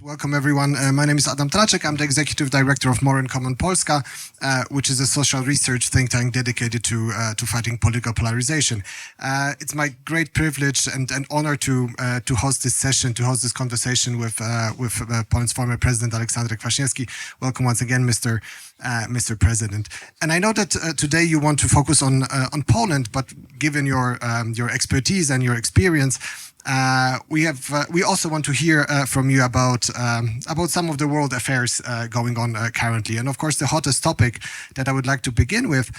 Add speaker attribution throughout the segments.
Speaker 1: Welcome everyone. My name is Adam Traczek. I'm the Executive Director of More in Common Polska, which is a social research think tank dedicated to fighting political polarization. It's my great privilege and honor to host this session, to host this conversation with Poland's former President Aleksander Kwaśniewski. Welcome once again, Mr. President. And I know that today you want to focus on Poland, but given your expertise and your experience, we also want to hear from you about some of the world affairs going on currently, and of course the hottest topic that I would like to begin with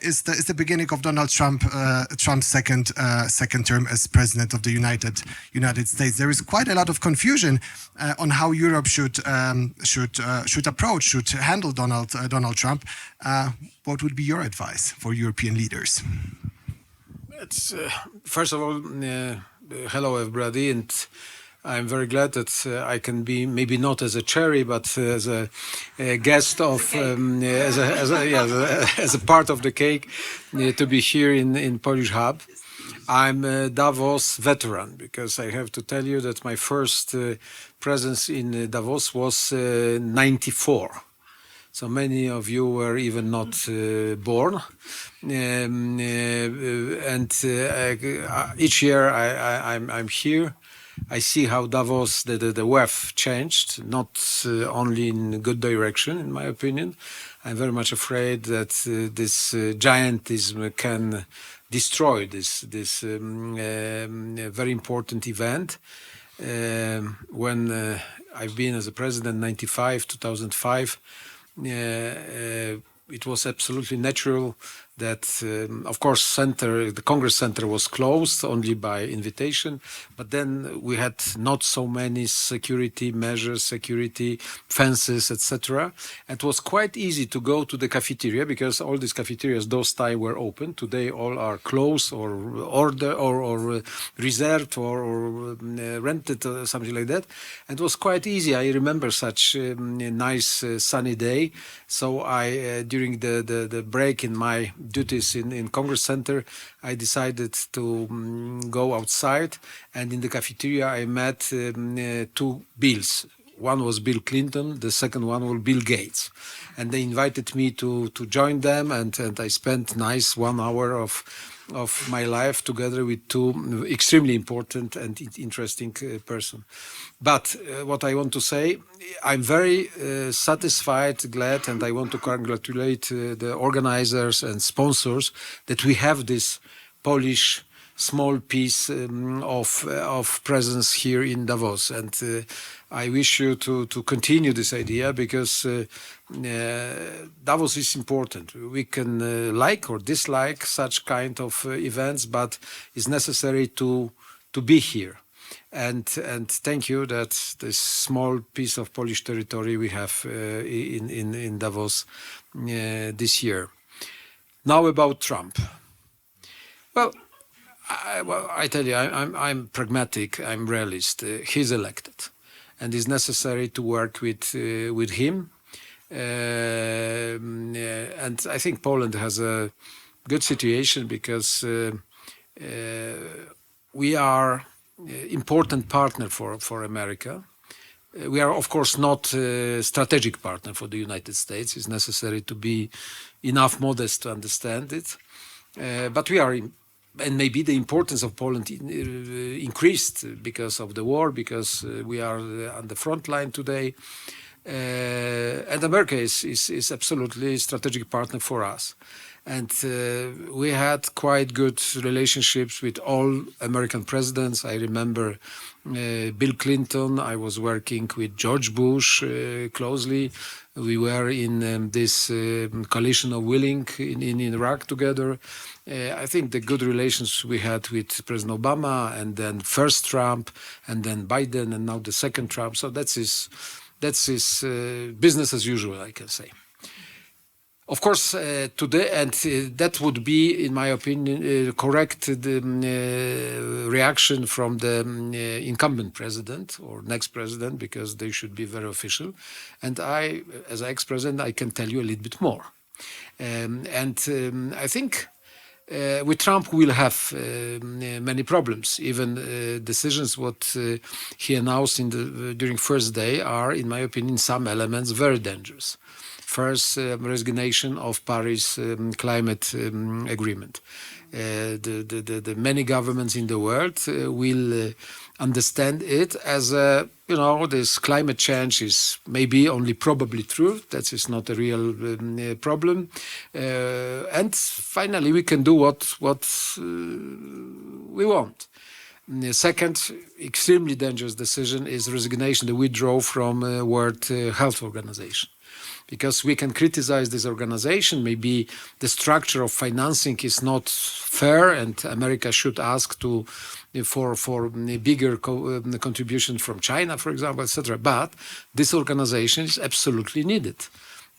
Speaker 1: is the beginning of Donald Trump's second term as president of the United States. There is quite a lot of confusion on how Europe should handle Donald Trump. What would be your advice for European leaders?
Speaker 2: It's first of all. Hello, everybody, and I'm very glad that I can be, maybe not as a cherry, but as a guest of, as a part of the cake, to be here in Polish Hub. I'm a Davos veteran, because I have to tell you that my first presence in Davos was 94. So many of you were even not born, and each year I'm here. I see how Davos, the WEF changed, not only in a good direction, in my opinion. I'm very much afraid that this giantism can destroy this very important event. When I've been as a president, 95, 2005. It was absolutely natural that, of course, the Congress Center was closed only by invitation, but then we had not so many security measures, security fences, etc. It was quite easy to go to the cafeteria, because all these cafeterias those time were open. Today all are closed or ordered or reserved or rented, something like that. And it was quite easy. I remember such a nice sunny day. So I, during the break in my duties in Congress Center, I decided to go outside, and in the cafeteria I met two Bills. One was Bill Clinton, the second one was Bill Gates. And they invited me to join them, and I spent nice 1 hour of my life together with two extremely important and interesting persons. But what I want to say, I'm very satisfied, glad, and I want to congratulate the organizers and sponsors that we have this Polish small piece of presence here in Davos. And I wish you to continue this idea, because Davos is important. We can like or dislike such kind of events, but it's necessary to be here. And thank you that this small piece of Polish territory we have in Davos this year. Now about Trump. Well, I tell you, I'm pragmatic. I'm realist. He's elected, and it's necessary to work with him. And I think Poland has a good situation, because we are important partner for America. We are, of course, not a strategic partner for the United States. It's necessary to be enough modest to understand it. But we are, and maybe the importance of Poland increased because of the war, because we are on the front line today. And America is absolutely a strategic partner for us. And we had quite good relationships with all American presidents. I remember Bill Clinton. I was working with George Bush closely. We were in this coalition of willing in Iraq together. I think the good relations we had with President Obama, and then first Trump, and then Biden, and now the second Trump. So that's his business as usual, I can say. Of course, today, and that would be, in my opinion, correct reaction from the incumbent president or next president, because they should be very official. And I, as ex-president, I can tell you a little bit more. I think with Trump we'll have many problems. Even decisions what he announced during first day are, in my opinion, some elements very dangerous. First, resignation of Paris climate agreement. The many governments in the world will understand it as a, this climate change is maybe only probably true. That is not a real problem. And finally, we can do what we want. The second extremely dangerous decision is resignation, the withdrawal from World Health Organization. Because we can criticize this organization, maybe the structure of financing is not fair, and America should ask for bigger contribution from China, for example, etc. But this organization is absolutely needed.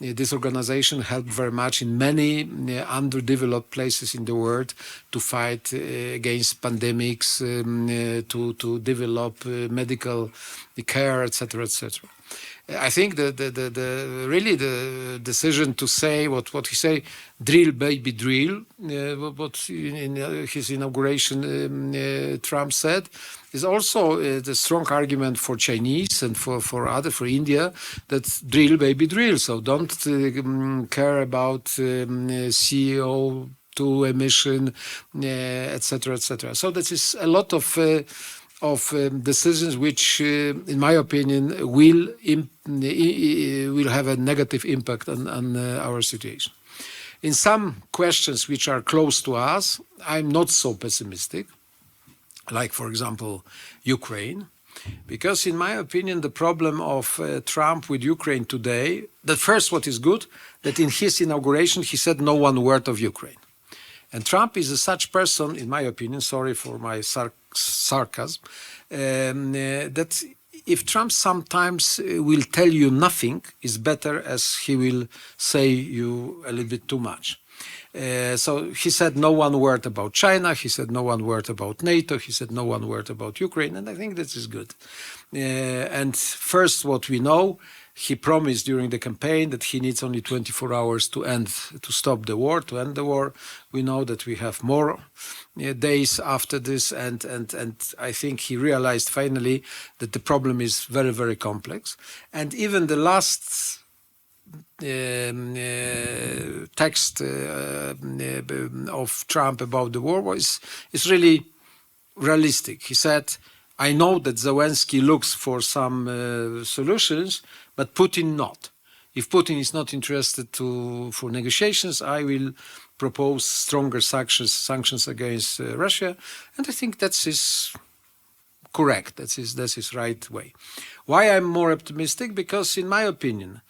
Speaker 2: This organization helped very much in many underdeveloped places in the world to fight against pandemics, to develop medical care, etc., etc. I think really the decision to say what he say, drill baby drill, what in his inauguration Trump said, is also the strong argument for Chinese and for India, that drill baby drill. So don't care about CO2 emission, etc., etc. So this is a lot of decisions which, in my opinion, will have a negative impact on our situation. In some questions which are close to us, I'm not so pessimistic, like, for example, Ukraine, because, in my opinion, the problem of Trump with Ukraine today, the first, what is good, that in his inauguration he said no one word of Ukraine. And Trump is a such person, in my opinion, sorry for my sarcasm, that if Trump sometimes will tell you nothing, is better as he will say you a little bit too much. So he said no one word about China, he said no one word about NATO, he said no one word about Ukraine, and I think this is good. And first, what we know, he promised during the campaign that he needs only 24 hours to end the war. We know that we have more days after this, and I think he realized finally that the problem is very, very complex. And even the last text of Trump about the war is really realistic. He said, I know that Zelensky looks for some solutions, but Putin not. If Putin is not interested for negotiations, I will propose stronger sanctions against Russia, and I think that is correct. That is right way. Why I'm more optimistic? Because, in my opinion,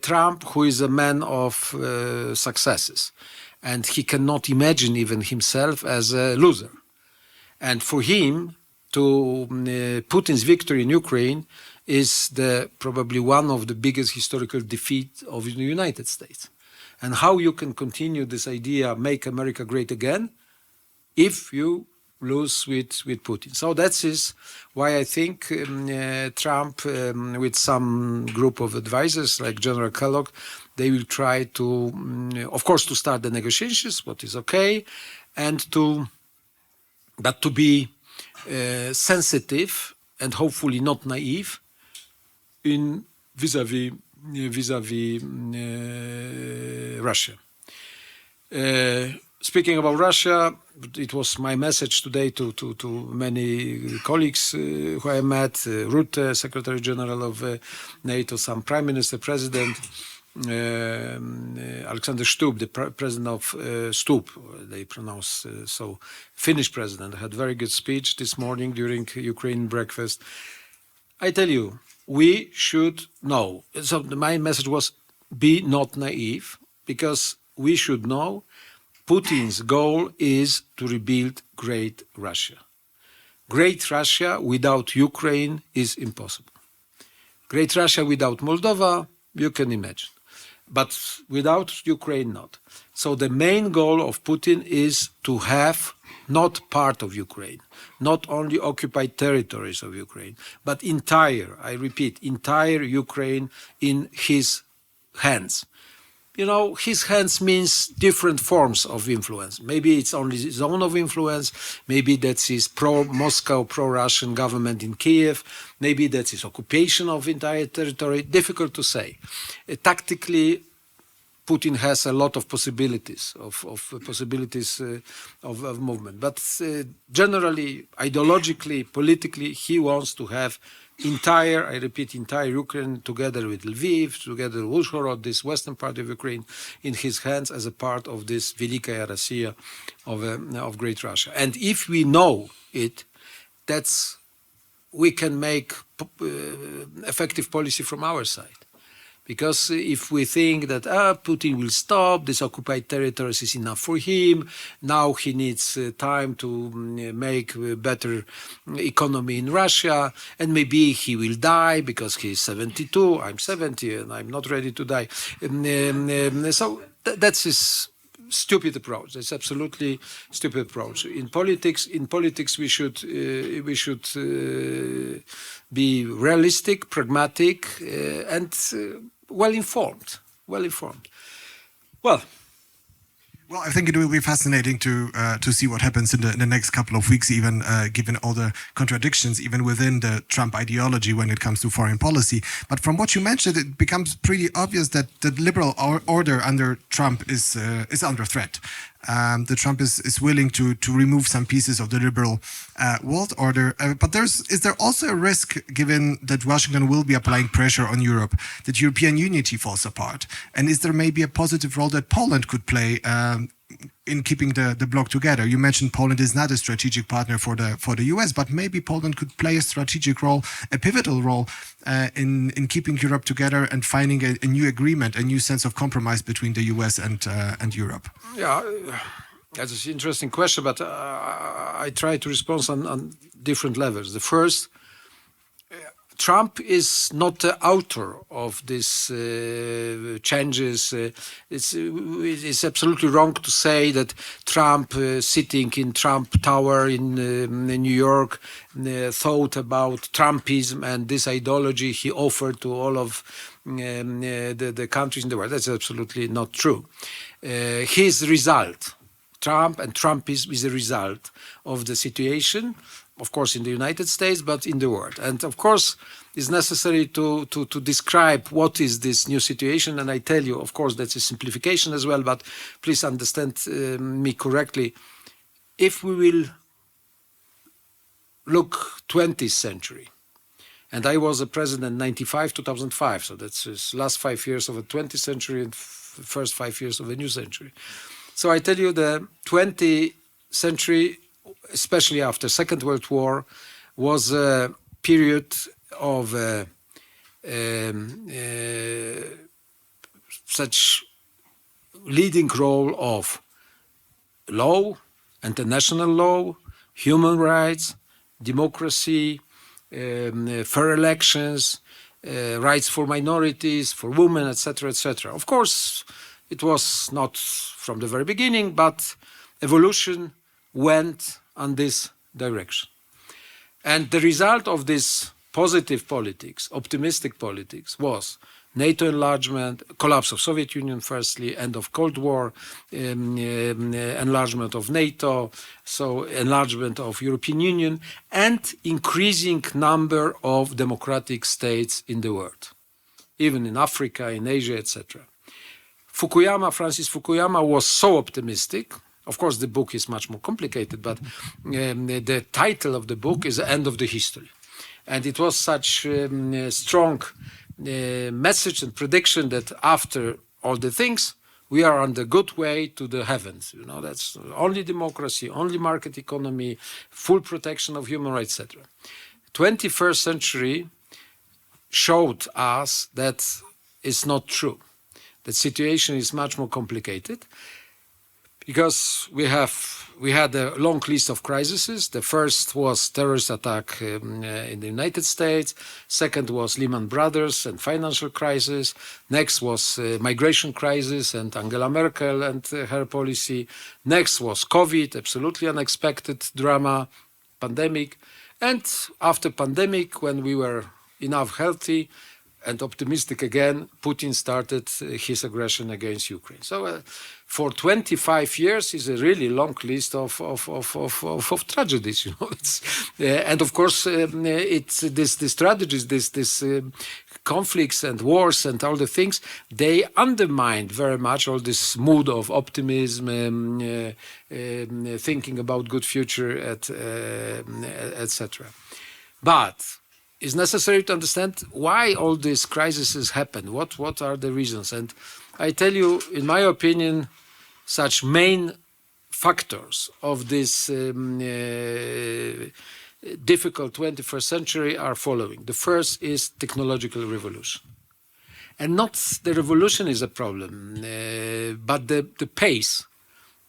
Speaker 2: Trump, who is a man of successes, and he cannot imagine even himself as a loser, and for him, Putin's victory in Ukraine is probably one of the biggest historical defeats of the United States. And how you can continue this idea, make America great again, if you lose with Putin. So that is why I think Trump, with some group of advisors like General Kellogg, they will try to, of course, to start the negotiations, what is okay, and to be sensitive and hopefully not naive in vis-à-vis Russia. Speaking about Russia, it was my message today to many colleagues who I met, Rutte, Secretary General of NATO, some Prime Minister, President, Aleksander Stubb, the president of Stubb, they pronounce so, Finnish president, had a very good speech this morning during Ukraine breakfast. I tell you, we should know. So my message was, be not naive, because we should know Putin's goal is to rebuild great Russia. Great Russia without Ukraine is impossible. Great Russia without Moldova, you can imagine. But without Ukraine, not. So the main goal of Putin is to have not part of Ukraine, not only occupied territories of Ukraine, but entire, I repeat, entire Ukraine in his hands. his hands means different forms of influence. Maybe it's only zone of influence. Maybe that's his pro-Moscow, pro-Russian government in Kiev. Maybe that's his occupation of entire territory. Difficult to say. Tactically, Putin has a lot of possibilities of movement. But generally, ideologically, politically, he wants to have entire Ukraine together with Lviv, together with Uzhhorod, this western part of Ukraine, in his hands as a part of this Velikaya Rossiya of Great Russia. And if we know it, we can make effective policy from our side. Because if we think that Putin will stop, this occupied territories is enough for him, now he needs time to make better economy in Russia, and maybe he will die because he's 72, I'm 70, and I'm not ready to die. So that's his stupid approach. That's absolutely stupid approach. In politics, we should be realistic, pragmatic, and well informed. Well,
Speaker 1: I think it will be fascinating to see what happens in the next couple of weeks, even given all the contradictions, even within the Trump ideology when it comes to foreign policy. But from what you mentioned, it becomes pretty obvious that the liberal order under Trump is under threat. The Trump is willing to remove some pieces of the liberal world order. But is there also a risk, given that Washington will be applying pressure on Europe, that European unity falls apart? And is there maybe a positive role that Poland could play in keeping the bloc together? You mentioned Poland is not a strategic partner for the US, but maybe Poland could play a strategic role, a pivotal role in keeping Europe together and finding a new agreement, a new sense of compromise between the US and Europe.
Speaker 2: Yeah, that's an interesting question, but I try to respond on different levels. The first, Trump is not the author of these changes. It's absolutely wrong to say that Trump, sitting in Trump Tower in New York, thought about Trumpism and this ideology he offered to all of the countries in the world. That's absolutely not true. His result, Trump and Trumpism, is a result of the situation, of course, in the United States, but in the world. And of course, it's necessary to describe what is this new situation. And I tell you, of course, that's a simplification as well, but please understand me correctly. If we will look 20th century, and I was a president 95, 2005, so that's his last 5 years of a 20th century and first 5 years of a new century. So I tell you, the 20th century, especially after Second World War, was a period of such leading role of law, international law, human rights, democracy, fair elections, rights for minorities, for women, etc., etc. Of course, it was not from the very beginning, but evolution went on this direction. And the result of this positive politics, optimistic politics, was NATO enlargement, collapse of Soviet Union firstly, end of Cold War, enlargement of NATO, so enlargement of European Union, and increasing number of democratic states in the world, even in Africa, in Asia, etc. Francis Fukuyama was so optimistic. Of course, the book is much more complicated, but the title of the book is The End of the History. And it was such strong message and prediction that after all the things, we are on the good way to the heavens. That's only democracy, only market economy, full protection of human rights, etc. 21st century showed us that it's not true. The situation is much more complicated. Because we had a long list of crises. The first was terrorist attack in the United States. Second was Lehman Brothers and financial crisis. Next was migration crisis and Angela Merkel and her policy. Next was COVID, absolutely unexpected drama, pandemic. And after pandemic, when we were enough healthy, and optimistic again, Putin started his aggression against Ukraine. So for 25 years is a really long list of tragedies. You know, and of course it's these tragedies, this conflicts and wars and all the things, they undermined very much all this mood of optimism, thinking about good future, etc. But it's necessary to understand why all these crises happen. What are the reasons? And I tell you, in my opinion, such main factors of this difficult 21st century are following. The first is technological revolution. And not the revolution is a problem, but the pace,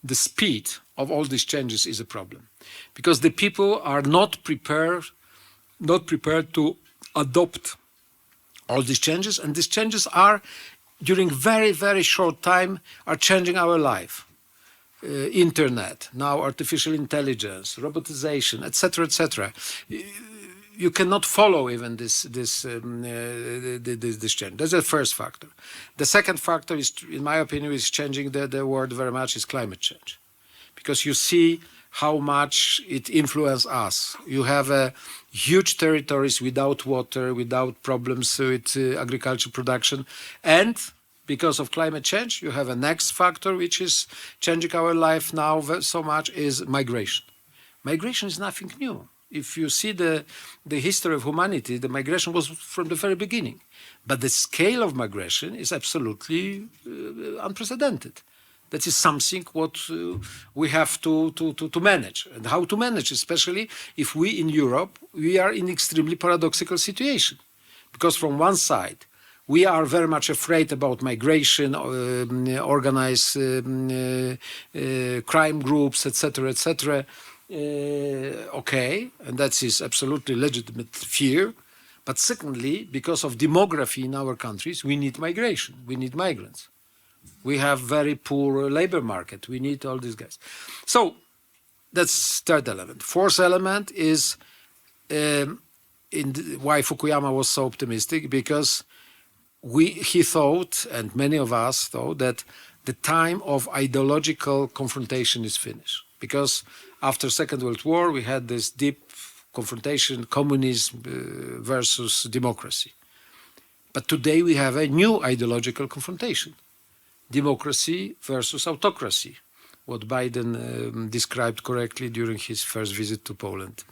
Speaker 2: the speed of all these changes is a problem. Because the people are not prepared to adopt all these changes, and these changes are, during very, very short time, are changing our life. Internet, now artificial intelligence, robotization, etc., etc. You cannot follow even this change. That's the first factor. The second factor is, in my opinion, is changing the world very much, is climate change. Because you see how much it influences us. You have huge territories without water, without problems with agriculture production, and because of climate change, you have a next factor which is changing our life now so much, is migration. Migration is nothing new. If you see the history of humanity, the migration was from the very beginning. But the scale of migration is absolutely unprecedented. That is something what we have to manage, and how to manage, especially if we in Europe, we are in extremely paradoxical situation. Because from one side, we are very much afraid about migration, organized crime groups, etc., etc. Okay, and that is absolutely legitimate fear. But secondly, because of demography in our countries, we need migration, we need migrants. We have very poor labor market. We need all these guys. So that's third element. Fourth element is why Fukuyama was so optimistic, because he thought, and many of us thought, that the time of ideological confrontation is finished. Because after Second World War, we had this deep confrontation, communism versus democracy. But today we have a new ideological confrontation. Democracy versus autocracy, what Biden described correctly during his first visit to Poland.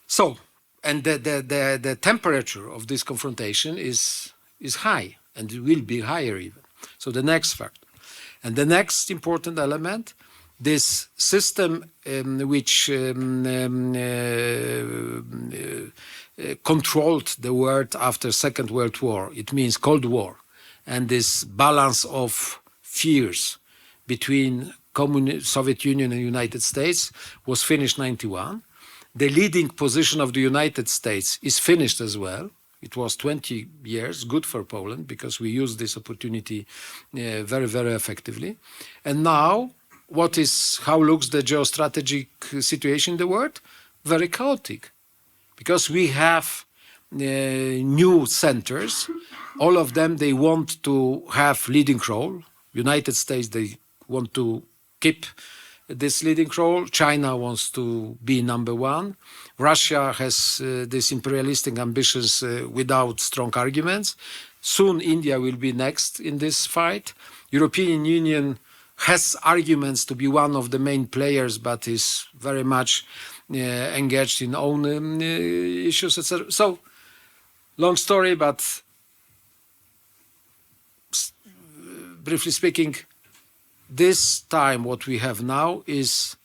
Speaker 2: So, and the temperature of this confrontation is high, and it will be higher even. So the next factor. And the next important element, this system which controlled the world after Second World War, it means Cold War, and this balance of fears between Soviet Union and United States was finished in 1991. The leading position of the United States is finished as well. It was 20 years, good for Poland, because we used this opportunity very, very effectively. And now, how looks the geostrategic situation in the world? Very chaotic, because we have new centers. All of them, they want to have leading role. United States, they want to keep this leading role. China wants to be number one. Russia has these imperialistic ambitions without strong arguments. Soon India will be next in this fight. European Union has arguments to be one of the main players, but is very much engaged in own issues, etc. So, long story, but briefly speaking, this time what we have now is,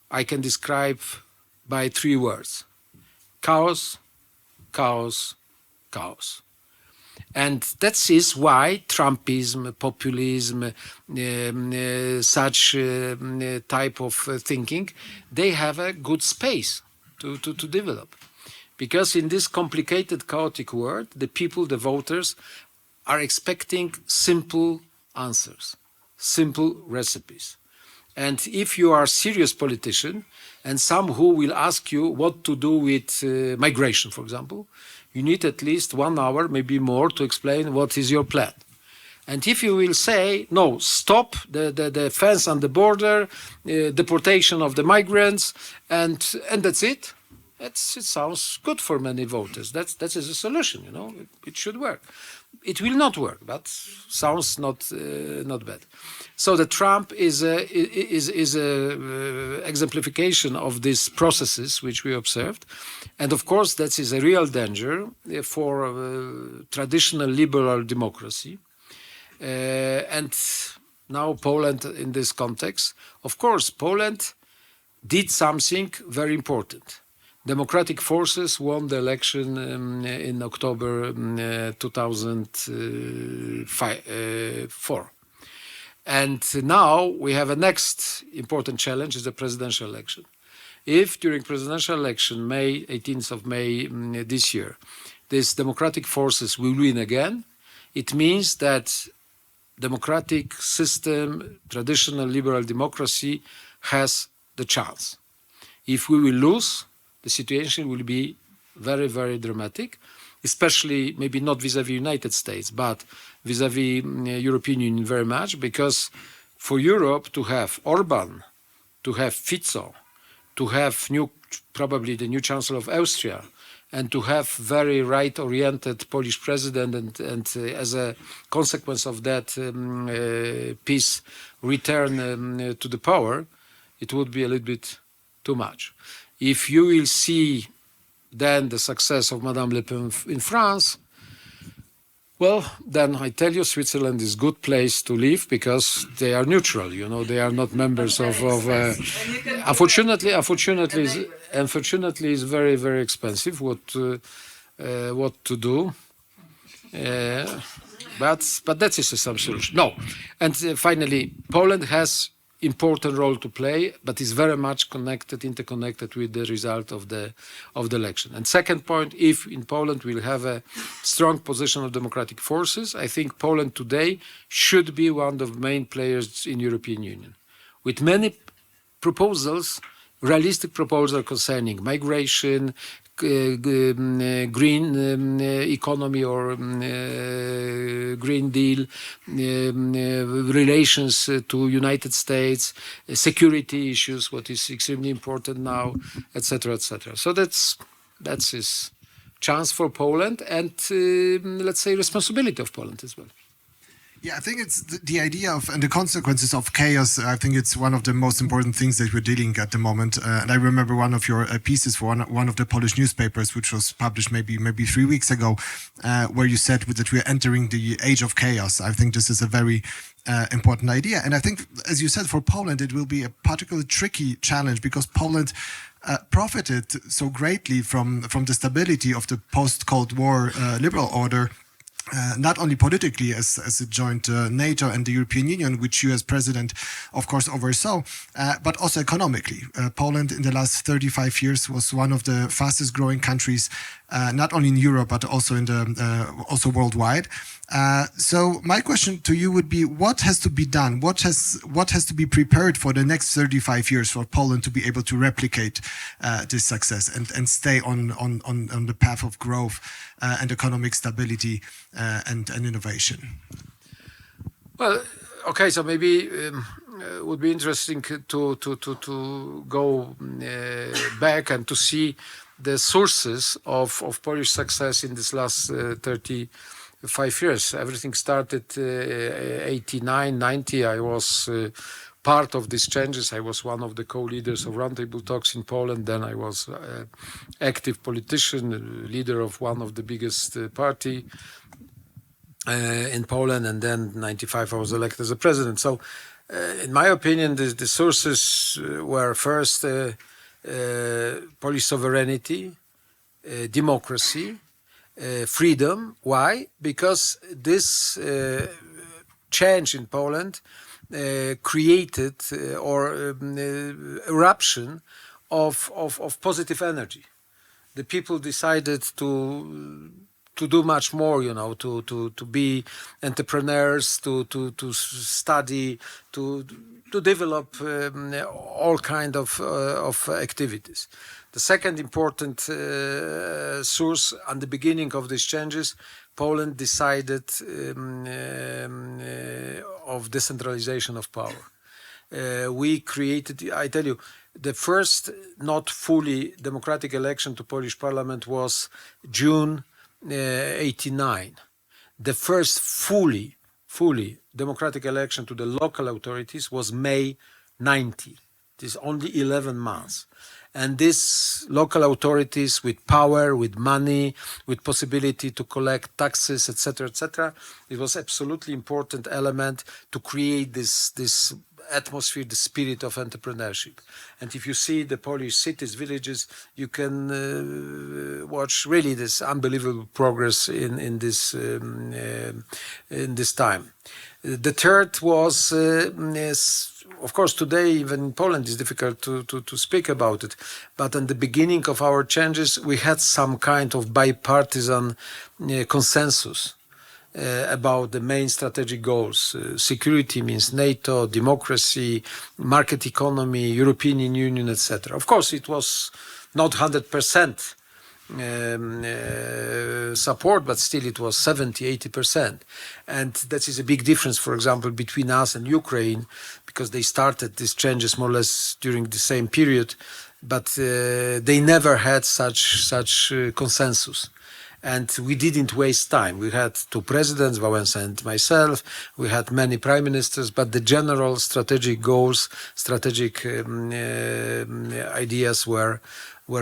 Speaker 2: I can describe by 3 words: chaos, chaos, chaos. And that is why Trumpism, populism, such type of thinking, they have a good space to develop. Because in this complicated, chaotic world, the people, the voters, are expecting simple answers, simple recipes. And if you are a serious politician, and some who will ask you what to do with migration, for example, you need at least 1 hour, maybe more, to explain what is your plan. And if you will say, no, stop the fence on the border, deportation of the migrants, and that's it, it sounds good for many voters. That is a solution, it should work. It will not work, but sounds not bad. So the Trump is a exemplification of these processes which we observed, and of course that is a real danger for traditional liberal democracy. And now Poland in this context, of course, Poland did something very important. Democratic forces won the election in October 2004. And now we have a next important challenge, is the presidential election. If during presidential election, 18th of May this year, these democratic forces will win again, it means that democratic system, traditional liberal democracy has the chance. If we will lose, the situation will be very, very dramatic, especially maybe not vis-à-vis United States, but vis-à-vis European Union very much, because for Europe to have Orban, to have Fico, to have probably the new Chancellor of Austria, and to have very right-oriented Polish president and as a consequence of that peace return to the power, it would be a little bit too much. If you will see then the success of Madame Le Pen in France, well, then I tell you, Switzerland is a good place to live because they are neutral. They are not members of. Unfortunately, it's very, very expensive. What to do? But that is some solution. No, and finally, Poland has important role to play, but is very much interconnected with the result of the election. And second point, if in Poland we'll have a strong position of democratic forces, I think Poland today should be one of the main players in European Union, with many proposals, realistic proposals concerning migration, green economy or Green Deal, relations to United States, security issues, what is extremely important now, etc., etc. So that's his chance for Poland and let's say responsibility of Poland as well.
Speaker 1: Yeah, I think it's the idea of and the consequences of chaos. I think it's one of the most important things that we're dealing at the moment. And I remember one of your pieces for one of the Polish newspapers, which was published maybe 3 weeks ago, where you said that we're entering the age of chaos. I think this is a very important idea. And I think, as you said, for Poland, it will be a particularly tricky challenge because Poland profited so greatly from the stability of the post-Cold War liberal order. Not only politically as it joined NATO and the European Union, which you as president, of course, oversaw, but also economically. Poland in the last 35 years was one of the fastest growing countries, not only in Europe, but also also worldwide. So my question to you would be, what has to be done? What has to be prepared for the next 35 years for Poland to be able to replicate this success and stay on the path of growth and economic stability and innovation?
Speaker 2: Well, okay, so maybe it would be interesting to go back and to see the sources of Polish success in this last 35 years. Everything started 89, 90. I was part of these changes. I was one of the co-leaders of roundtable talks in Poland. Then I was active politician, leader of one of the biggest party in Poland. And then 95, I was elected as a president. So in my opinion, the sources were first Polish sovereignty, democracy, freedom. Why? Because this change in Poland created eruption of positive energy. The people decided to to do much more, to be entrepreneurs, to study, to develop all kind of activities. The second important source at the beginning of these changes, Poland decided of decentralization of power. We created, I tell you, the first not fully democratic election to Polish parliament was June 89. The first fully democratic election to the local authorities was May 90. It is only 11 months. And these local authorities with power, with money, with possibility to collect taxes, etc., it was absolutely important element to create this atmosphere, the spirit of entrepreneurship. And if you see the Polish cities, villages, you can watch really this unbelievable progress in this time. The third was, of course, today, even in Poland, it's difficult to speak about it. But in the beginning of our changes, we had some kind of bipartisan consensus about the main strategic goals. Security means NATO, democracy, market economy, European Union, etc. Of course, it was not 100% support, but still it was 70-80%. And that is a big difference, for example, between us and Ukraine, because they started these changes more or less during the same period, but they never had such consensus. And we didn't waste time. We had two presidents, Wałęsa and myself. We had many prime ministers, but the general strategic goals, strategic ideas were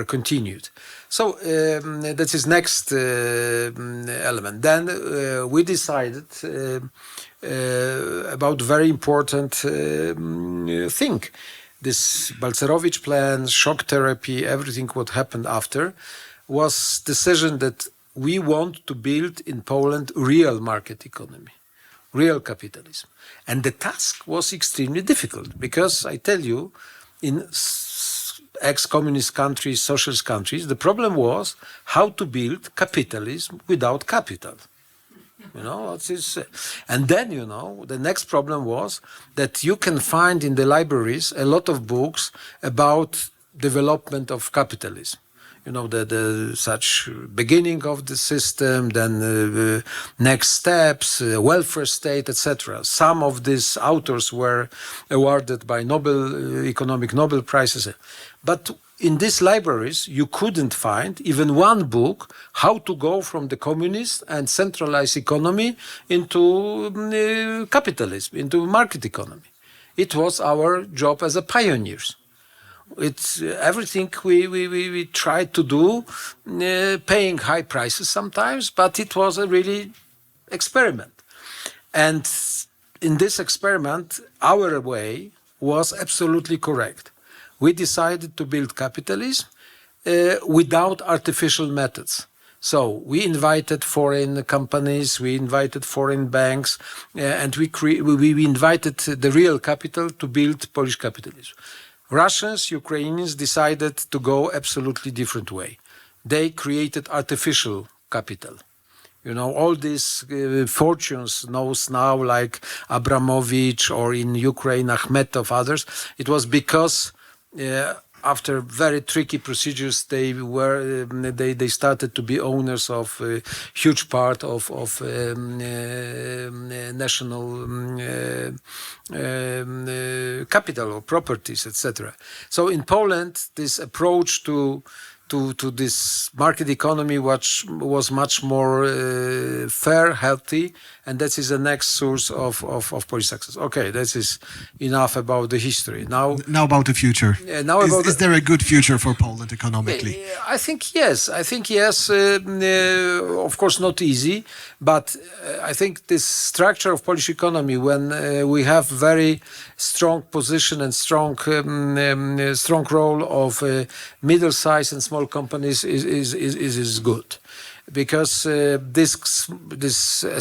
Speaker 2: continued. So that is next element. Then we decided about very important thing. This Balcerowicz plan, shock therapy, everything what happened after, was decision that we want to build in Poland real market economy, real capitalism. And the task was extremely difficult because I tell you, in ex-communist countries, socialist countries, the problem was how to build capitalism without capital. And then, the next problem was that you can find in the libraries a lot of books about development of capitalism. The such beginning of the system, then next steps, welfare state, etc. Some of these authors were awarded by economic Nobel prizes. But in these libraries, you couldn't find even one book how to go from the communist and centralized economy into capitalism, into market economy. It was our job as a pioneers. It's everything we tried to do, paying high prices sometimes, but it was a really experiment. And in this experiment, our way was absolutely correct. We decided to build capitalism without artificial methods. So we invited foreign companies, we invited foreign banks, and we invited the real capital to build Polish capitalism. Russians, Ukrainians decided to go absolutely different way. They created artificial capital. All these fortunes knows now like Abramovich or in Ukraine Akhmetov, others. It was because after very tricky procedures, they started to be owners of a huge part of national capital or properties, etc. So in Poland, this approach to this market economy was much more fair, healthy, and that is the next source of Polish success. Okay, that is enough about the history. Now
Speaker 1: about the future. Is there a good future for Poland economically?
Speaker 2: I think yes. Of course, not easy, but I think this structure of Polish economy, when we have very strong position and strong role of middle-sized and small companies is good, because this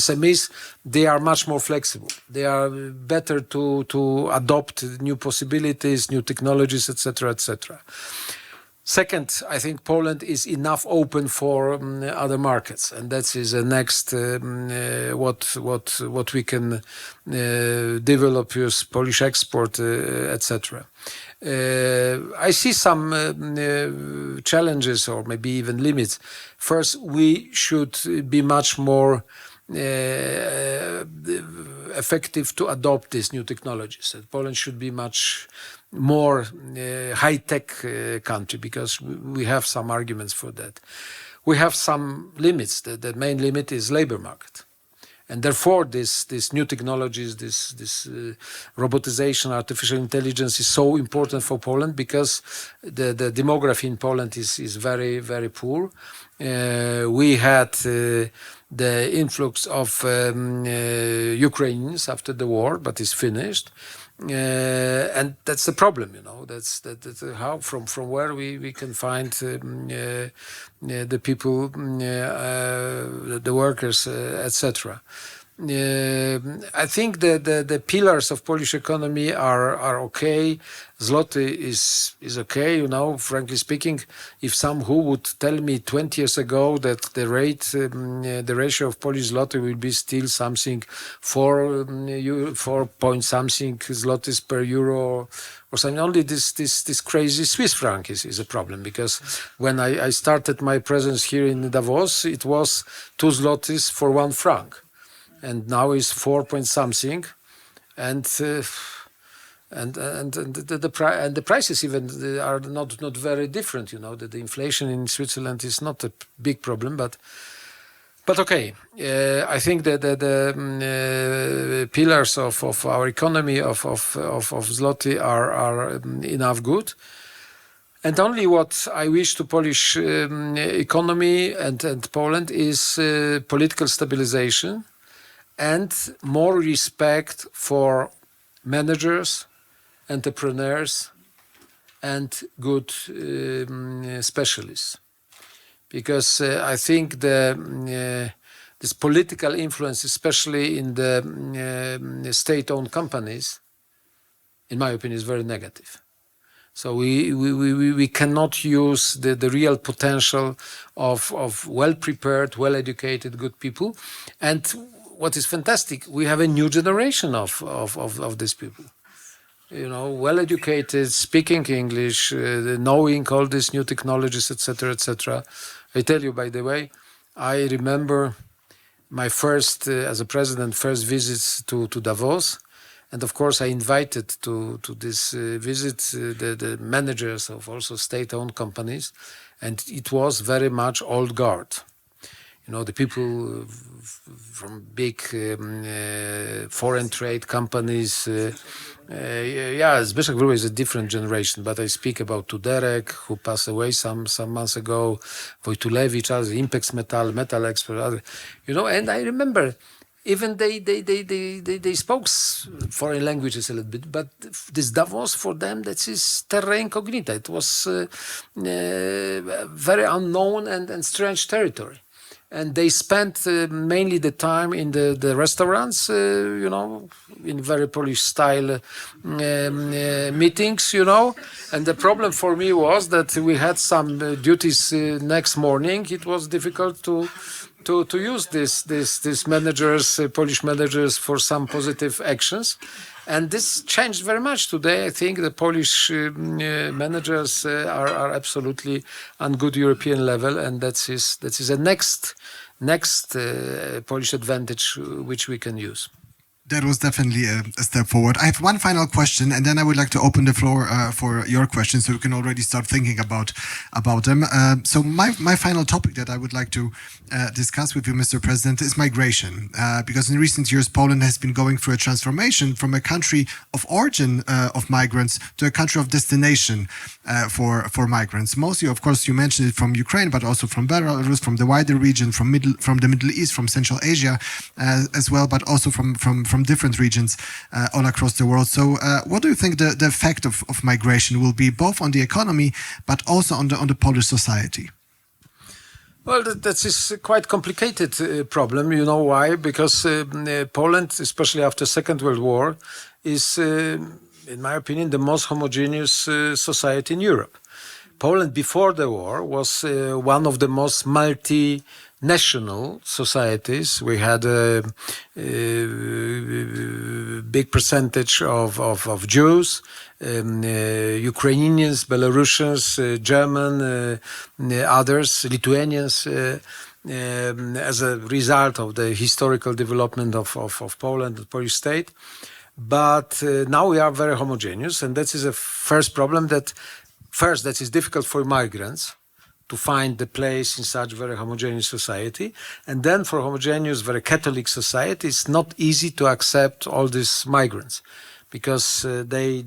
Speaker 2: SMEs, they are much more flexible. They are better to adopt new possibilities, new technologies, etc., etc. Second, I think Poland is enough open for other markets, and that is the next what we can develop, use Polish export, etc. I see some challenges or maybe even limits. First, we should be much more effective to adopt these new technologies. And Poland should be much more high-tech country, because we have some arguments for that. We have some limits. The main limit is labor market. And therefore, these new technologies, this robotization, artificial intelligence is so important for Poland, because the demography in Poland is very, very poor. We had the influx of Ukrainians after the war, but it's finished. And that's the problem, you know. That's how from where we can find the people, the workers, etc. I think the pillars of Polish economy are okay. Zloty is okay, you know. Frankly speaking, if some who would tell me 20 years ago that the ratio of Polish zloty will be still something 4 point something zlotys per euro or something, only this crazy Swiss franc is a problem, because when I started my presence here in Davos, it was 2 zlotys for 1 franc. And now is 4 point something, and the prices even are not very different. You know, that the inflation in Switzerland is not a big problem, but okay. I think that the pillars of our economy of zloty are enough good. And only what I wish to Polish economy and Poland is political stabilization and more respect for managers, entrepreneurs, and good specialists. Because I think this political influence, especially in the state-owned companies, in my opinion, is very negative. So we cannot use the real potential of well-prepared, well-educated, good people. And what is fantastic, we have a new generation of these people. You know, well-educated, speaking English, knowing all these new technologies, etc., etc. I tell you, by the way, I remember my first, as a president, first visits to Davos. And of course, I invited to this visit the managers of also state-owned companies. And it was very much old guard. You know, the people from big foreign trade companies. Zbyszek Wróbel is a different generation, but I speak about Tuderek, who passed away some months ago, Wojtulewicz, Impex metal expert, you know. And I remember even they spoke foreign languages a little bit, but this Davos for them, that is terra incognita. It was very unknown and strange territory. And they spent mainly the time in the restaurants, you know, in very Polish style meetings, you know. And the problem for me was that we had some duties next morning. It was difficult to use these managers, Polish managers, for some positive actions. And this changed very much today. I think the Polish managers are absolutely on good European level, and that is a next Polish advantage which we can use.
Speaker 1: That was definitely a step forward. I have one final question, and then I would like to open the floor for your questions, so you can already start thinking about them. So my final topic that I would like to discuss with you, Mr. President, is migration. Because in recent years, Poland has been going through a transformation from a country of origin of migrants to a country of destination for migrants. Mostly, of course, you mentioned it from Ukraine, but also from Belarus, from the wider region, from the Middle East, from Central Asia as well, but also from different regions all across the world. So what do you think the effect of migration will be, both on the economy, but also on the Polish society?
Speaker 2: Well, that is a quite complicated problem. You know why? Because Poland, especially after Second World War, is, in my opinion, the most homogeneous society in Europe. Poland before the war was one of the most multinational societies. We had a big percentage of Jews, Ukrainians, Belarusians, German, others, Lithuanians, as a result of the historical development of Poland, the Polish state. But now we are very homogeneous, and that is a first problem that is difficult for migrants to find the place in such very homogeneous society. And then for homogeneous, very Catholic society, it's not easy to accept all these migrants because they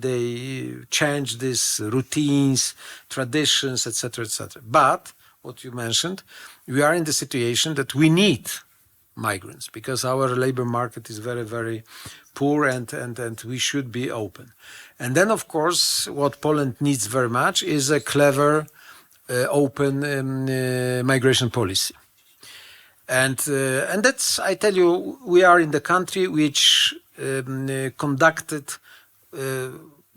Speaker 2: change these routines, traditions, etc., etc. But what you mentioned, we are in the situation that we need migrants because our labor market is very, very poor and we should be open. And then, of course, what Poland needs very much is a clever, open migration policy. And that's, I tell you, we are in the country which conducted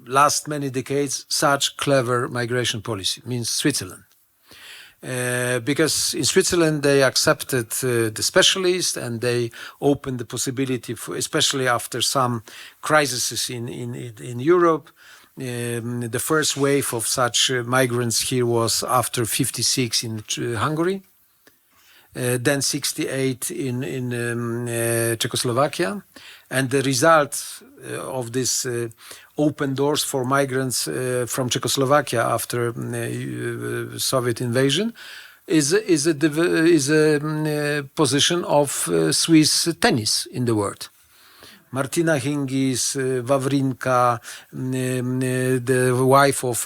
Speaker 2: last many decades such clever migration policy, means Switzerland. Because in Switzerland they accepted the specialists and they opened the possibility for, especially after some crises in Europe. The first wave of such migrants here was after 56 in Hungary, then 68 in Czechoslovakia, and the result of this open doors for migrants from Czechoslovakia after Soviet invasion is a position of Swiss tennis in the world. Martina Hingis, Wawrinka, the wife of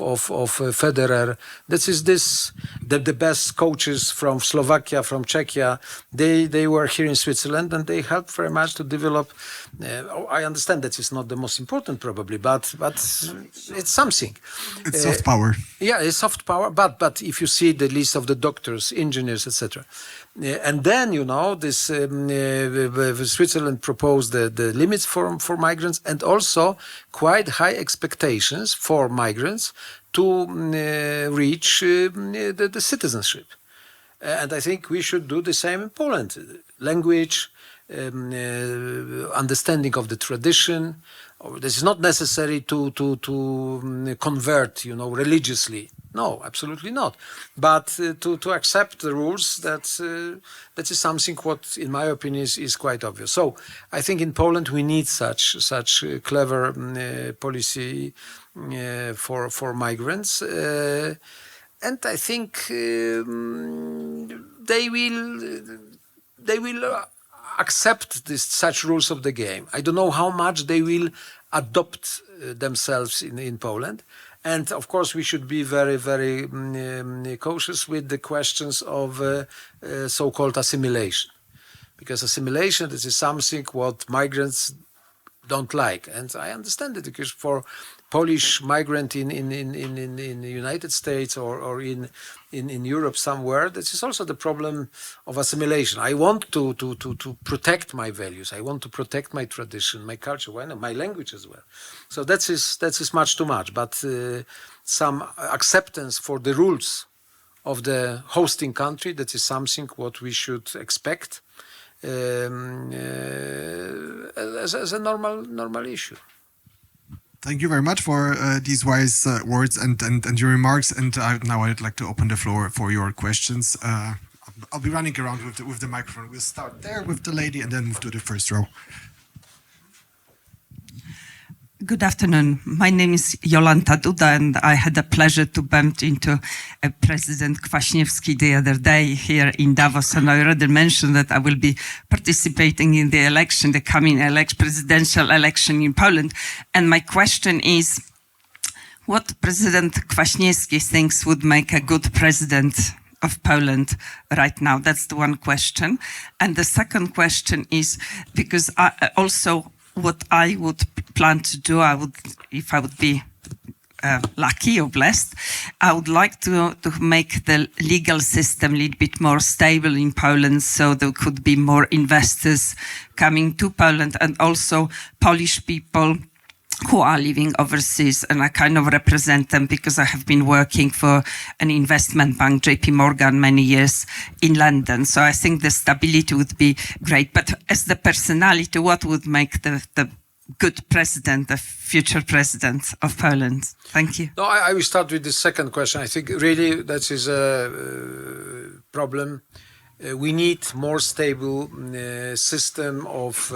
Speaker 2: Federer. The best coaches from Slovakia, from Czechia. They were here in Switzerland and they helped very much to develop. I understand that it's not the most important probably, but it's something.
Speaker 1: It's soft power.
Speaker 2: Yeah, it's soft power. But if you see the list of the doctors, engineers, etc. And then, you know, this Switzerland proposed the limits for migrants and also quite high expectations for migrants to reach the citizenship. And I think we should do the same in Poland. Language, understanding of the tradition. This is not necessary to convert, you know, religiously. No, absolutely not. But to accept the rules, that is something what, in my opinion, is quite obvious. So I think in Poland we need such clever policy for migrants, and I think they will accept such rules of the game. I don't know how much they will adopt themselves in Poland. And of course, we should be very, very cautious with the questions of so-called assimilation. Because assimilation, this is something what migrants don't like. And I understand it, because for Polish migrant in the United States or in Europe somewhere, this is also the problem of assimilation. I want to protect my values. I want to protect my tradition, my culture, my language as well. So that is much too much. But some acceptance for the rules of the hosting country, that is something what we should expect as a normal issue.
Speaker 1: Thank you very much for these wise words and your remarks. And now I'd like to open the floor for your questions. I'll be running around with the microphone. We'll start there with the lady and then move to the first row.
Speaker 3: Good afternoon. My name is Jolanta Duda, and I had the pleasure to bump into President Kwaśniewski the other day here in Davos. And I already mentioned that I will be participating in the election, the coming presidential election in Poland. And my question is, what President Kwaśniewski thinks would make a good president of Poland right now? That's the one question. And the second question is, because what I would plan to do, if I would be lucky or blessed, I would like to make the legal system a little bit more stable in Poland, so there could be more investors coming to Poland, and also Polish people who are living overseas, and I kind of represent them because I have been working for an investment bank, JP Morgan, many years in London. So I think the stability would be great. But as the personality, what would make the good president, the future president of Poland? Thank you.
Speaker 2: No, I will start with the second question. I think really that is a problem. We need more stable system of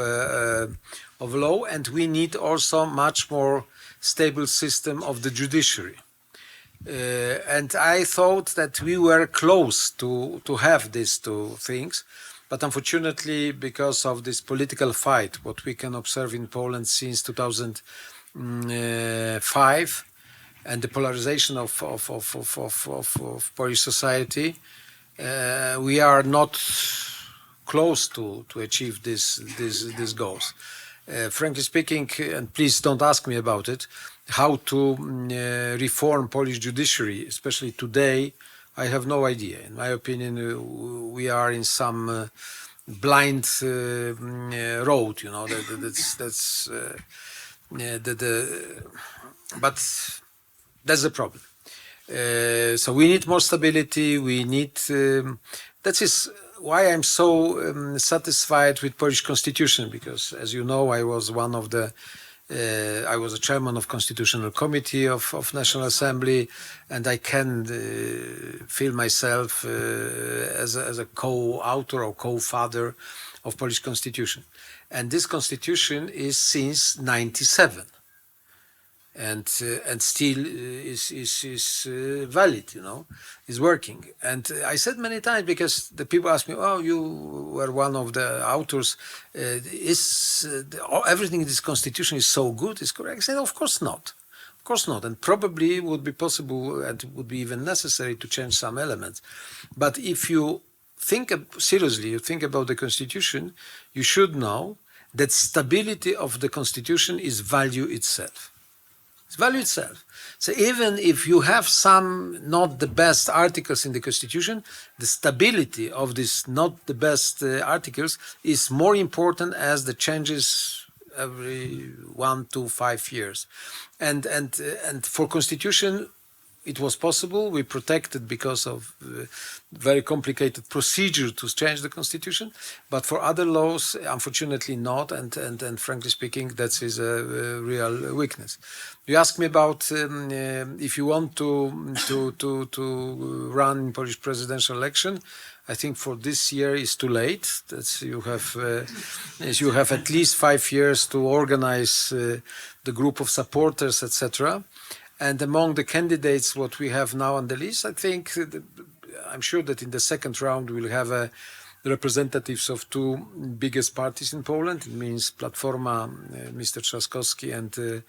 Speaker 2: law, and we need also much more stable system of the judiciary. And I thought that we were close to have these two things, but unfortunately, because of this political fight, what we can observe in Poland since 2005, and the polarization of Polish society, we are not close to achieve these goals. Frankly speaking, and please don't ask me about it, how to reform Polish judiciary, especially today, I have no idea. In my opinion, we are in some blind road. You know, but that's the problem. So we need more stability. We need. That is why I'm so satisfied with Polish constitution, because, as you know, I was one of the. I was a chairman of Constitutional Committee of National Assembly, and I can feel myself as a co-author or co-father of Polish Constitution. And this Constitution is since '97, and still is valid, you know, is working. And I said many times, because the people ask me, "Oh, you were one of the authors. Everything in this constitution is so good, is correct?" I said, "Of course not. Of course not. And probably would be possible and would be even necessary to change some elements. But if you think seriously, you think about the constitution, you should know that stability of the constitution is value itself. It's value itself. So even if you have some not the best articles in the constitution, the stability of these not the best articles is more important as the changes every 1 to 5 years. And for constitution, it was possible. We protected because of very complicated procedure to change the constitution. But for other laws, unfortunately not. And frankly speaking, that is a real weakness. You asked me about if you want to run Polish presidential election. I think for this year is too late. You have at least 5 years to organize the group of supporters, etc. And among the candidates, what we have now on the list, I think, I'm sure that in the second round we'll have representatives of two biggest parties in Poland. It means Platforma, Mr. Trzaskowski, and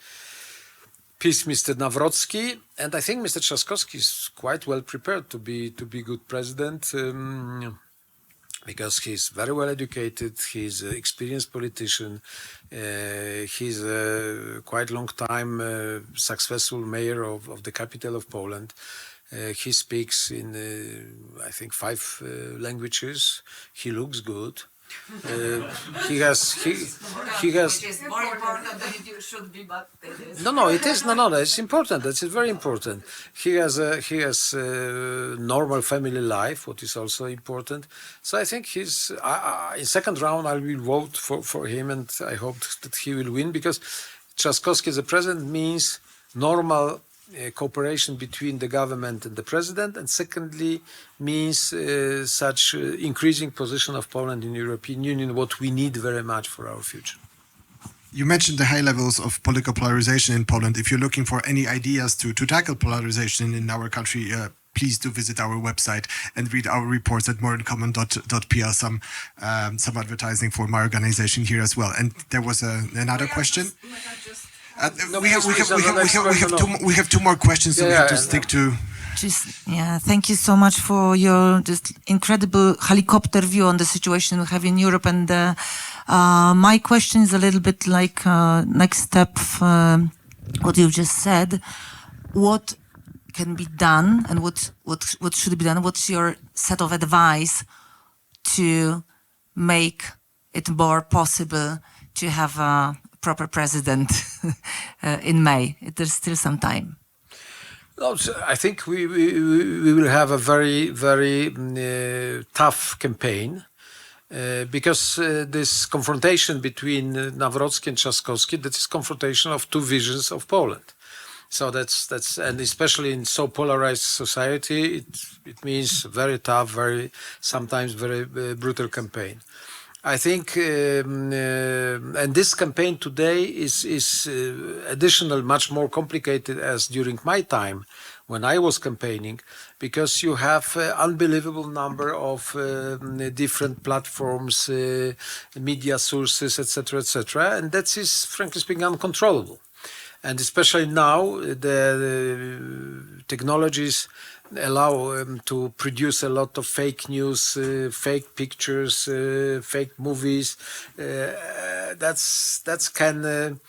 Speaker 2: PiS, Mr. Nawrocki. And I think Mr. Trzaskowski is quite well prepared to be good president, because he's very well educated, he's an experienced politician, he's a quite long time successful mayor of the capital of Poland. He speaks in, I think, 5 languages. He looks good. He has.
Speaker 4: It's more important than it should be, but it is.
Speaker 2: No, it is. No, it's important. That's very important. He has a normal family life, what is also important. So I think he's in second round. I will vote for him, and I hope that he will win, because Trzaskowski as a president means normal cooperation between the government and the president, and secondly means such increasing position of Poland in the European Union, what we need very much for our future.
Speaker 1: You mentioned the high levels of political polarization in Poland. If you're looking for any ideas to tackle polarization in our country, please do visit our website and read our reports at moreInCommon.pl. Some advertising for my organization here as well. And there was another question. We have 2 more questions, so we have to stick to.
Speaker 4: Thank you so much for your just incredible helicopter view on the situation we have in Europe. And my question is a little bit like next step, what you've just said. What can be done, and what should be done? What's your set of advice to make it more possible to have a proper president in May? There's still some time.
Speaker 2: No, I think we will have a very, very tough campaign because this confrontation between Nawrocki and Trzaskowski, that is confrontation of two visions of Poland. So that's and especially in so polarized society, it means very tough, sometimes very brutal campaign. I think, and this campaign today is additional, much more complicated as during my time when I was campaigning, because you have unbelievable number of different platforms, media sources, etc., and that is, frankly speaking, uncontrollable. And especially now, the technologies allow to produce a lot of fake news, fake pictures, fake movies. That can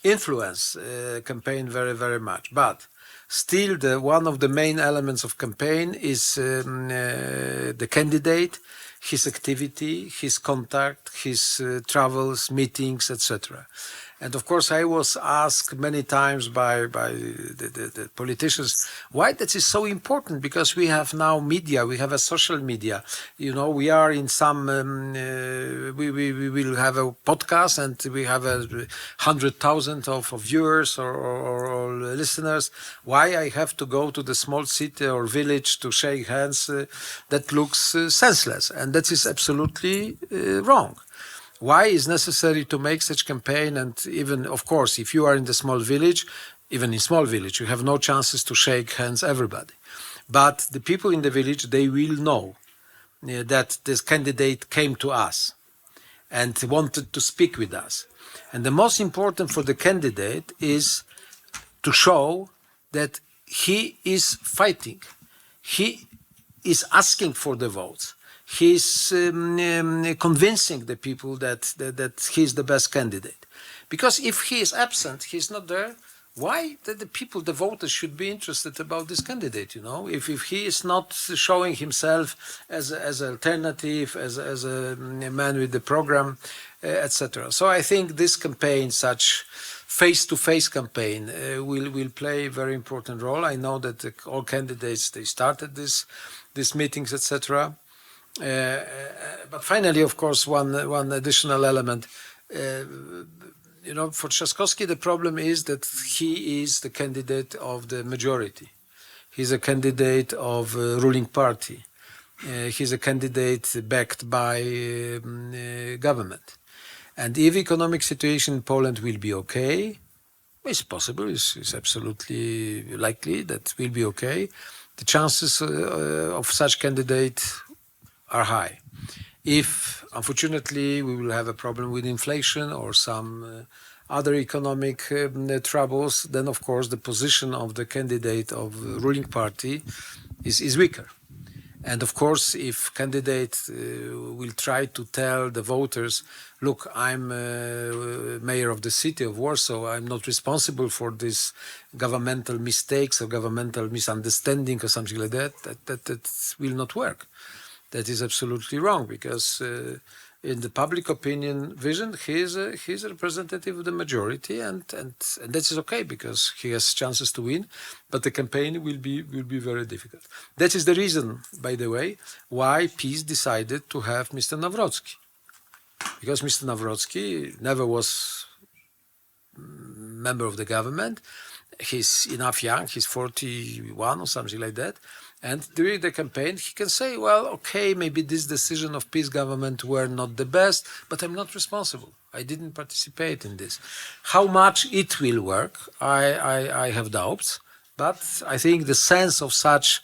Speaker 2: influence campaign very, very much. But still, one of the main elements of campaign is the candidate, his activity, his contact, his travels, meetings, etc. And of course, I was asked many times by the politicians why that is so important, because we have now media, we have a social media. You know, we are in some, we will have a podcast and we have 100,000 of viewers or listeners. Why I have to go to the small city or village to shake hands? That looks senseless, and that is absolutely wrong. Why is necessary to make such campaign? And even, of course, if you are in the small village, even in small village, you have no chances to shake hands everybody. But the people in the village, they will know that this candidate came to us and wanted to speak with us. And the most important for the candidate is to show that he is fighting. He is asking for the votes. He's convincing the people that he's the best candidate. Because if he is absent, he's not there, why the people, the voters, should be interested about this candidate, you know? If he is not showing himself as an alternative, as a man with the program, etc. So I think this campaign, such face-to-face campaign, will play a very important role. I know that all candidates, they started these meetings, etc. But finally, of course, one additional element. You know, for Trzaskowski, the problem is that he is the candidate of the majority. He's a candidate of a ruling party. He's a candidate backed by government. And if economic situation in Poland will be okay, it's possible, it's absolutely likely that will be okay, the chances of such candidate are high. If, unfortunately, we will have a problem with inflation or some other economic troubles, then of course the position of the candidate of the ruling party is weaker. And of course, if candidate will try to tell the voters, look, I'm mayor of the city of Warsaw, I'm not responsible for these governmental mistakes or governmental misunderstanding or something like that will not work. That is absolutely wrong, because in the public opinion vision, he is a representative of the majority, and that is okay because he has chances to win, but the campaign will be very difficult. That is the reason, by the way, why PiS decided to have Mr. Nawrocki, because Mr. Nawrocki never was member of the government. He's enough young, he's 41 or something like that. And during the campaign, he can say, well, okay, maybe this decision of PiS government were not the best, but I'm not responsible. I didn't participate in this. How much it will work, I have doubts. But I think the sense of such,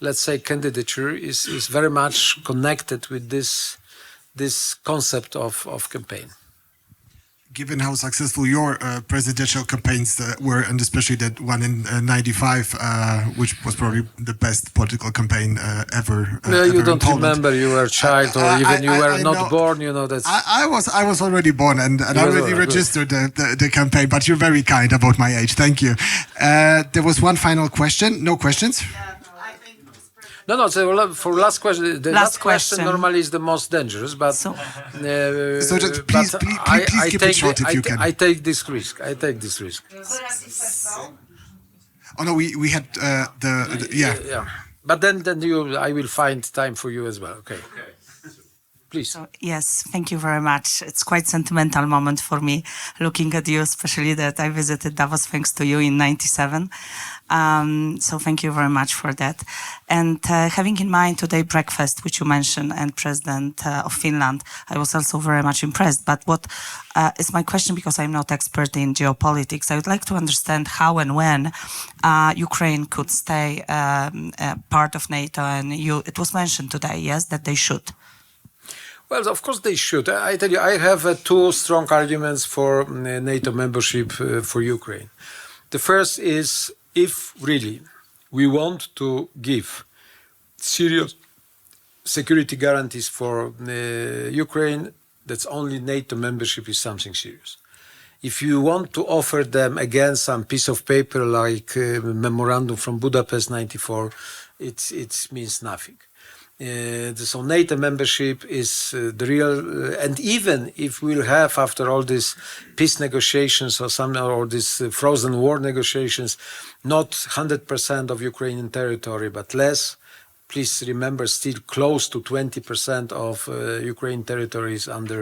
Speaker 2: let's say, candidature is very much connected with this concept of campaign.
Speaker 1: Given how successful your presidential campaigns were, and especially that one in '95, which was probably the best political campaign ever.
Speaker 2: No, you
Speaker 1: ever
Speaker 2: don't remember. You were a child, or even you were not born. You know that's.
Speaker 1: I was already born, and I already registered the campaign. But you're very kind about my age. Thank you. There was one final question. No questions.
Speaker 2: No. So for last question, the last question
Speaker 4: question.
Speaker 2: normally is the most dangerous, but
Speaker 4: So-
Speaker 1: So just please keep it short if you can.
Speaker 2: I take this risk. I take this risk.
Speaker 1: Oh no, we had yeah.
Speaker 2: Yeah. But then I will find time for you as well. Okay. Please.
Speaker 5: So, yes, thank you very much. It's quite sentimental moment for me looking at you, especially that I visited Davos thanks to you in '97. So thank you very much for that. And having in mind today breakfast, which you mentioned, and President of Finland, I was also very much impressed. But what is my question, because I'm not expert in geopolitics, I would like to understand how and when Ukraine could stay part of NATO. And it was mentioned today, yes, that they should.
Speaker 2: Well, of course they should. I tell you, I have two strong arguments for NATO membership for Ukraine. The first is, if really we want to give serious security guarantees for Ukraine, that's only NATO membership is something serious. If you want to offer them again some piece of paper like memorandum from Budapest '94, it means nothing. So NATO membership is the real, and even if we'll have after all these peace negotiations or these frozen war negotiations, not 100% of Ukrainian territory, but less. Please remember, still close to 20% of Ukrainian territory is under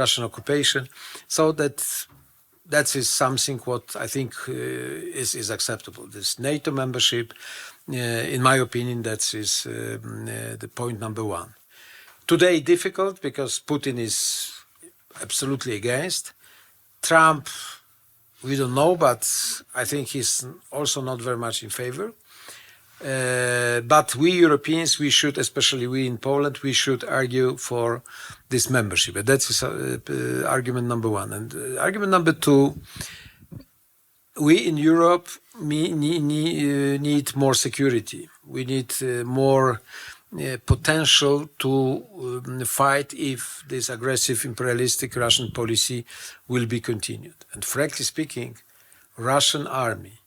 Speaker 2: Russian occupation. So that is something what I think is acceptable. This NATO membership. In my opinion, that is the point number one. Today, difficult because Putin is absolutely against. Trump, we don't know, but I think he's also not very much in favor. But we Europeans, we should, especially we in Poland, we should argue for this membership. And that's argument number one. And argument number two, we in Europe need more security. We need more potential to fight if this aggressive imperialistic Russian policy will be continued. And frankly speaking, Russian army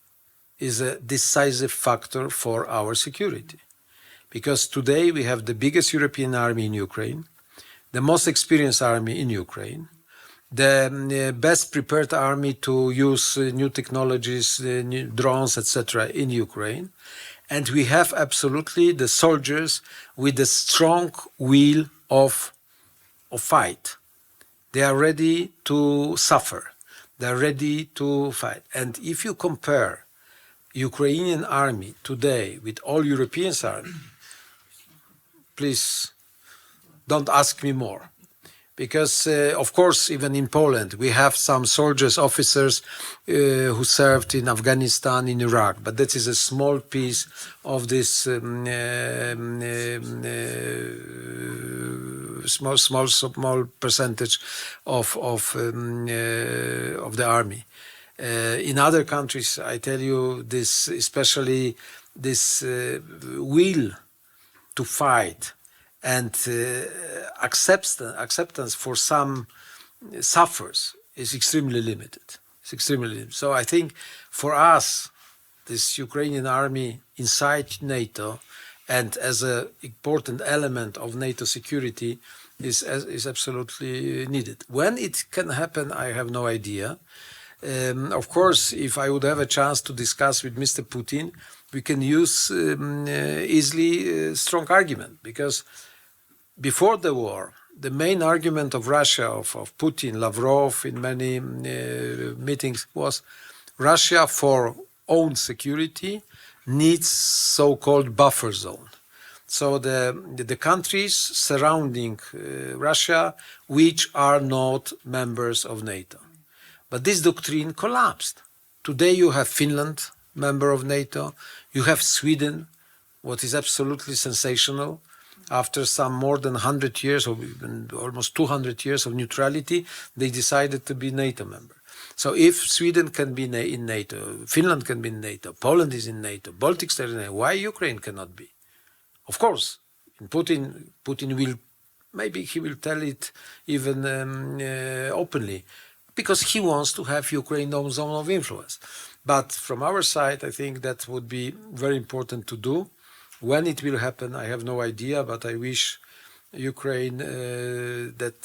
Speaker 2: is a decisive factor for our security. Because today we have the biggest European army in Ukraine, the most experienced army in Ukraine, the best prepared army to use new technologies, new drones, etc. in Ukraine. And we have absolutely the soldiers with a strong will of fight. They are ready to suffer. They are ready to fight. And if you compare Ukrainian army today with all European army, please don't ask me more. Because, of course, even in Poland, we have some soldiers, officers who served in Afghanistan, in Iraq, but that is a small piece of this small percentage of the army. In other countries, I tell you, this, especially this will to fight and acceptance for some sufferers is extremely limited. It's extremely limited. So I think for us, this Ukrainian army inside NATO and as an important element of NATO security is absolutely needed. When it can happen, I have no idea. Of course, if I would have a chance to discuss with Mr. Putin, we can use easily strong argument, because before the war, the main argument of Russia, of Putin, Lavrov, in many meetings, was Russia, for own security, needs so-called buffer zone. So the countries surrounding Russia, which are not members of NATO. But this doctrine collapsed. Today you have Finland, member of NATO. You have Sweden, what is absolutely sensational. After some more than 100 years, or even almost 200 years of neutrality, they decided to be NATO member. So if Sweden can be in NATO, Finland can be in NATO, Poland is in NATO, Baltic states, why Ukraine cannot be? Of course, Putin will, maybe he will tell it even openly, because he wants to have Ukraine no zone of influence. But from our side, I think that would be very important to do. When it will happen, I have no idea, but I wish Ukraine that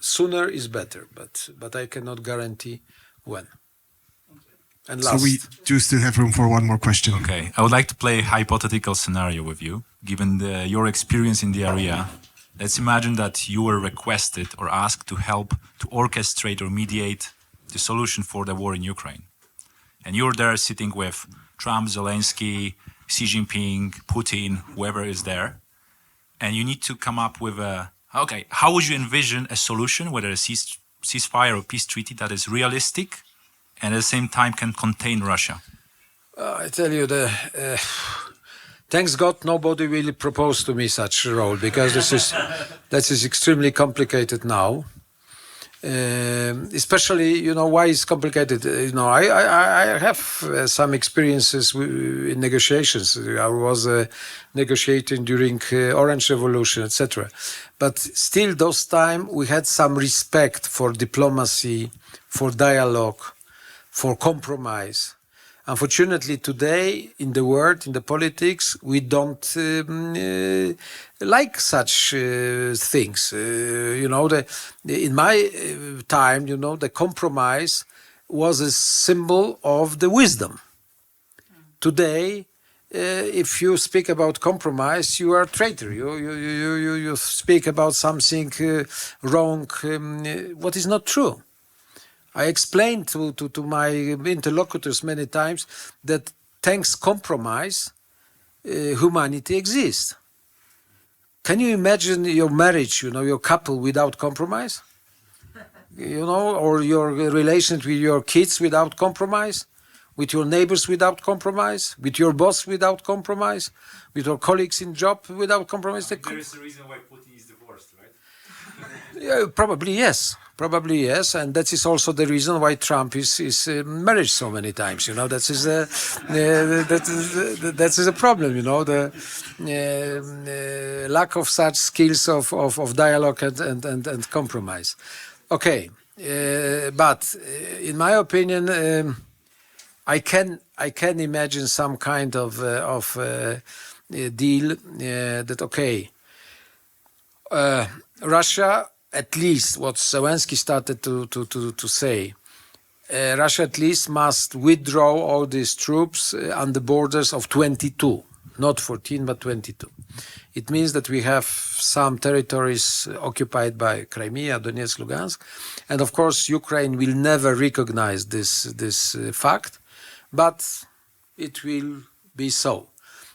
Speaker 2: sooner is better, but I cannot guarantee when. And
Speaker 1: So
Speaker 2: last.
Speaker 1: we do still have room for one more question.
Speaker 6: Okay, I would like to play a hypothetical scenario with you. Given your experience in the area, let's imagine that you were requested or asked to help to orchestrate or mediate the solution for the war in Ukraine. And you're there sitting with Trump, Zelensky, Xi Jinping, Putin, whoever is there. And you need to come up with okay, how would you envision a solution, whether a ceasefire or peace treaty that is realistic and at the same time can contain Russia?
Speaker 2: I tell you, thanks God nobody will propose to me such a role, because that is extremely complicated now. Especially, why it's complicated. I have some experiences in negotiations. I was negotiating during Orange Revolution, etc. But still, those time we had some respect for diplomacy, for dialogue, for compromise. Unfortunately, today in the world, in the politics, we don't like such things. In my time, the compromise was a symbol of the wisdom. Today, if you speak about compromise, you are a traitor. You speak about something wrong, what is not true. I explained to my interlocutors many times that thanks compromise, humanity exists. Can you imagine your marriage, your couple without compromise? Or your relations with your kids without compromise? With your neighbors without compromise? With your boss without compromise? With your colleagues in job without compromise?
Speaker 6: There is a reason why Putin is divorced, right?
Speaker 2: Yeah, probably yes. Probably yes, and that is also the reason why Trump is married so many times. That is a problem. The lack of such skills of dialogue and compromise. Okay, but in my opinion, I can imagine some kind of deal that Russia. At least what Zelensky started to say, Russia at least must withdraw all these troops on the borders of 22, not 14, but 22. It means that we have some territories occupied by Crimea, Donetsk, Lugansk, and of course Ukraine will never recognize this fact, but it will be so.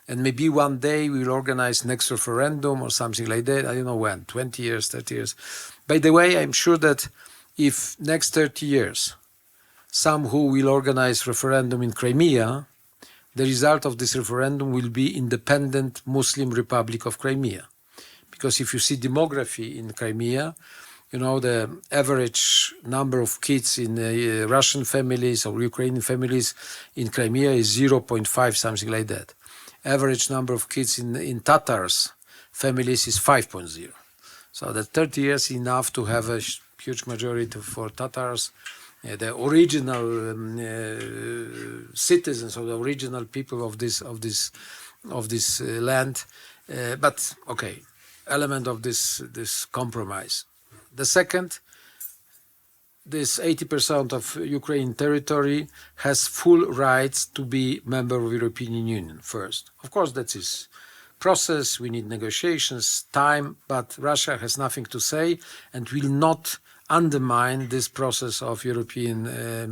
Speaker 2: And maybe one day we will organize next referendum or something like that. I don't know when, 20 years, 30 years. By the way, I'm sure that if next 30 years, some who will organize referendum in Crimea, the result of this referendum will be independent Muslim Republic of Crimea. Because if you see demography in Crimea, the average number of kids in Russian families or Ukrainian families in Crimea is 0.5, something like that. Average number of kids in Tatars families is 5.0. So that 30 years is enough to have a huge majority for Tatars, the original citizens or the original people of this land. But okay, element of this compromise. The second, this 80% of Ukraine territory has full rights to be member of European Union first. Of course, that is process, we need negotiations, time, but Russia has nothing to say and will not undermine this process of European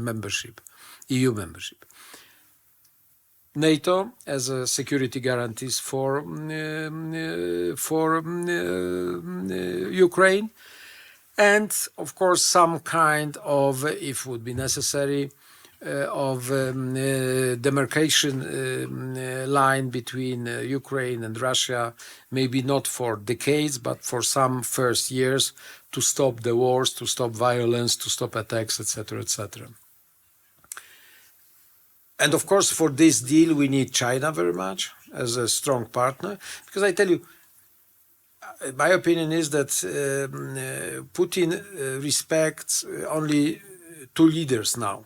Speaker 2: membership, EU membership. NATO as a security guarantees for Ukraine. And of course, some kind of, if would be necessary, of demarcation line between Ukraine and Russia, maybe not for decades, but for some first years, to stop the wars, to stop violence, to stop attacks, etc., etc. And of course, for this deal, we need China very much as a strong partner, because I tell you, my opinion is that Putin respects only two leaders now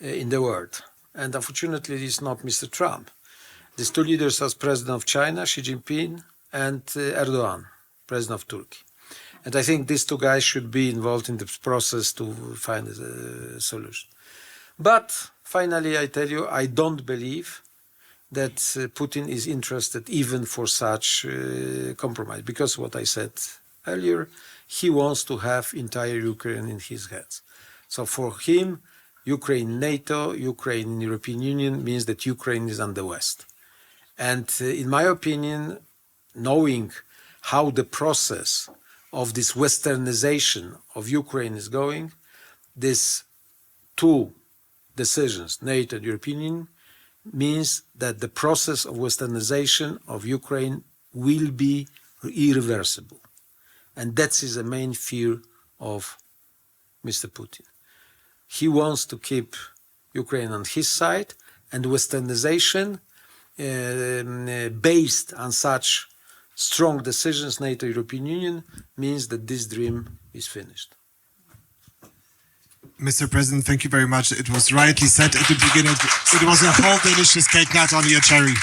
Speaker 2: in the world. And unfortunately, it's not Mr. Trump. These two leaders are President of China, Xi Jinping, and Erdogan, President of Turkey. And I think these two guys should be involved in the process to find a solution. But finally, I tell you, I don't believe that Putin is interested even for such compromise, because what I said earlier, he wants to have entire Ukraine in his hands. So for him, Ukraine NATO, Ukraine European Union means that Ukraine is on the West. And in my opinion, knowing how the process of this westernization of Ukraine is going, these two decisions, NATO and European Union, means that the process of westernization of Ukraine will be irreversible. And that is the main fear of Mr. Putin. He wants to keep Ukraine on his side, and westernization based on such strong decisions, NATO, European Union, means that this dream is finished.
Speaker 1: Mr. President, thank you very much. It was rightly said at the beginning, it was a whole delicious cake, not only a cherry.